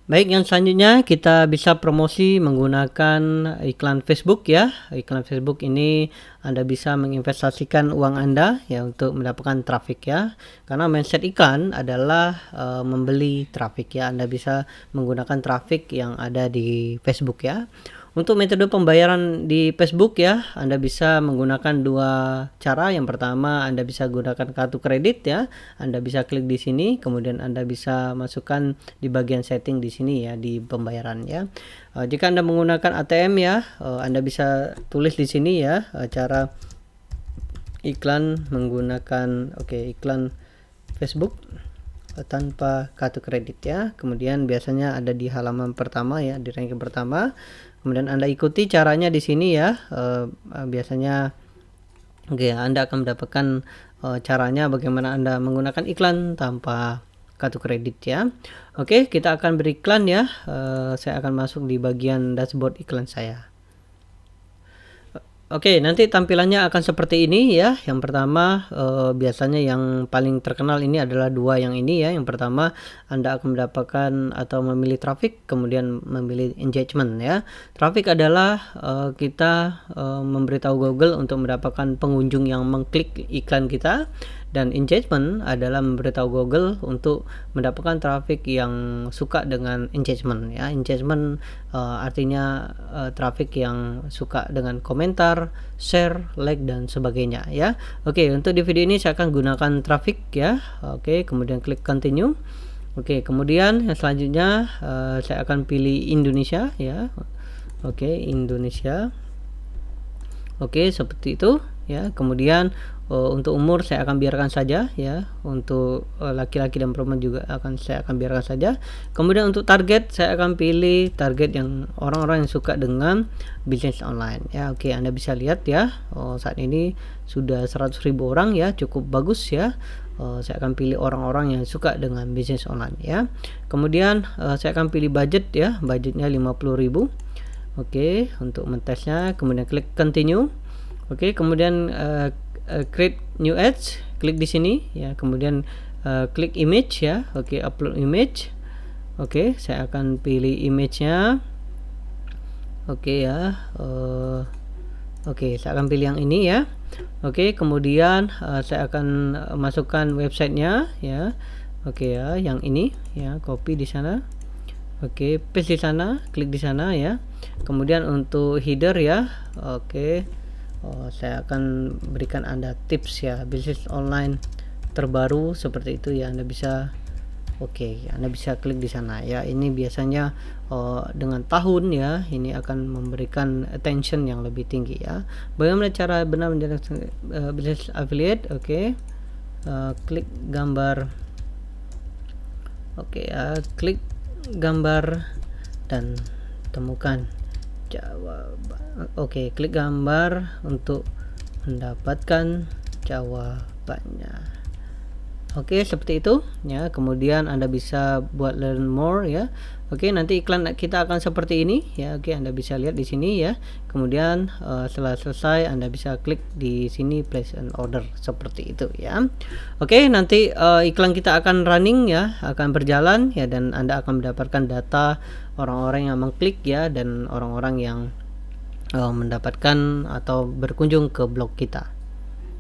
Baik, yang selanjutnya kita bisa promosi menggunakan iklan Facebook ya. Iklan Facebook ini Anda bisa menginvestasikan uang Anda ya untuk mendapatkan traffic ya. Karena mindset iklan adalah membeli traffic ya. Anda bisa menggunakan traffic yang ada di Facebook ya. Untuk metode pembayaran di Facebook ya, Anda bisa menggunakan dua cara. Yang pertama, Anda bisa gunakan kartu kredit ya. Anda bisa klik di sini, kemudian Anda bisa masukkan di bagian setting di sini ya, di pembayaran ya. Jika Anda menggunakan ATM ya, Anda bisa tulis di sini ya, cara iklan menggunakan iklan Facebook tanpa kartu kredit ya. Kemudian biasanya ada di halaman pertama ya, di ranking pertama. Kemudian Anda ikuti caranya di sini ya. Biasanya Anda akan mendapatkan caranya bagaimana Anda menggunakan iklan tanpa kartu kredit ya. Oke, kita akan beriklan ya. Saya akan masuk di bagian dashboard iklan saya. Oke, nanti tampilannya akan seperti ini ya. Yang pertama, biasanya yang paling terkenal ini adalah dua yang ini ya. Yang pertama, Anda akan mendapatkan atau memilih traffic, kemudian memilih engagement ya. Traffic adalah kita memberitahu Google untuk mendapatkan pengunjung yang mengklik iklan kita. Dan engagement adalah memberitahu Google untuk mendapatkan traffic yang suka dengan engagement ya. Engagement artinya traffic yang suka dengan komentar, share, like dan sebagainya ya. Oke, untuk di video ini saya akan gunakan traffic ya. Oke, kemudian klik continue. Oke, kemudian yang selanjutnya saya akan pilih Indonesia ya. Oke, Indonesia. Oke, seperti itu ya. Kemudian untuk umur saya akan biarkan saja ya. Untuk laki-laki dan perempuan juga saya akan biarkan saja. Kemudian untuk target saya akan pilih target yang orang-orang yang suka dengan bisnis online ya. Oke, Anda bisa lihat ya. Saat ini sudah 100.000 orang ya, cukup bagus ya. Saya akan pilih orang-orang yang suka dengan bisnis online ya. Kemudian saya akan pilih budget ya. Budgetnya 50.000. Oke, untuk mentesnya, kemudian klik continue. Oke, kemudian create new ads, klik di sini ya. Kemudian klik image ya. Oke, upload image. Oke, saya akan pilih image-nya. Oke ya. Oke, saya akan pilih yang ini ya. Oke, kemudian saya akan masukkan websitenya ya. Oke ya, yang ini ya, copy di sana. Oke, paste di sana, klik di sana ya. Kemudian untuk header ya. Oke, saya akan berikan Anda tips ya, bisnis online terbaru seperti itu ya. Anda bisa Anda bisa klik di sana ya. Ini biasanya dengan tahun ya, ini akan memberikan attention yang lebih tinggi ya. Bagaimana cara benar menjadi bisnis affiliate? Oke, klik gambar. Oke ya, klik gambar dan temukan jawaban. Oke, klik gambar untuk mendapatkan jawabannya. Oke, seperti itu ya. Kemudian Anda bisa buat learn more ya. Oke, nanti iklan kita akan seperti ini ya. Oke, Anda bisa lihat di sini ya. Kemudian setelah selesai Anda bisa klik di sini place an order seperti itu ya. Oke, nanti iklan kita akan running ya, akan berjalan ya, dan Anda akan mendapatkan data orang-orang yang mengklik ya, dan orang-orang yang mendapatkan atau berkunjung ke blog kita.